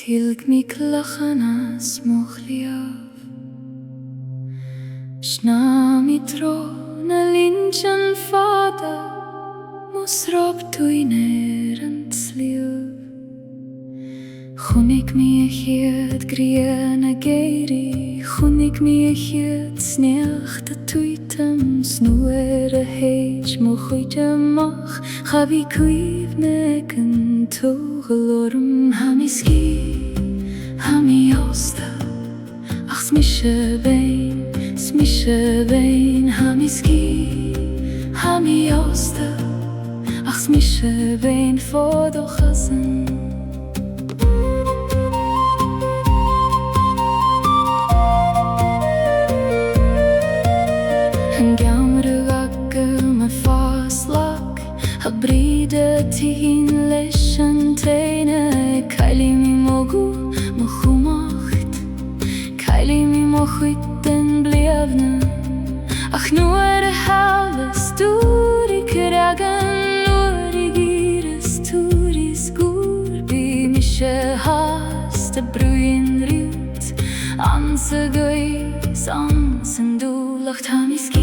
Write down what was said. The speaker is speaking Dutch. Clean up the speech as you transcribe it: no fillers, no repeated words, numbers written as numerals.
Hilg mi klachan as mochliav Shna mi tro na linchan fada Musrob tuiner and sliv Chunig mi chiad gria na geiri Chunig mi chiad sneach da tuitam Snuer a heich mo chuidamach Chavi cuiv negan tugalorm Hamiski, hami osta Ach smische vein Hamiski, hami osta Ach smische vein fodo chasen Bride tin lechen teine Kaili mi mogu mochumacht Kaili mi mochuit den blevne Ach nuer de halves duri keragan Nuer gires turis gur Bi mische has de bruin rut Anse gais ansen du lacht hamiski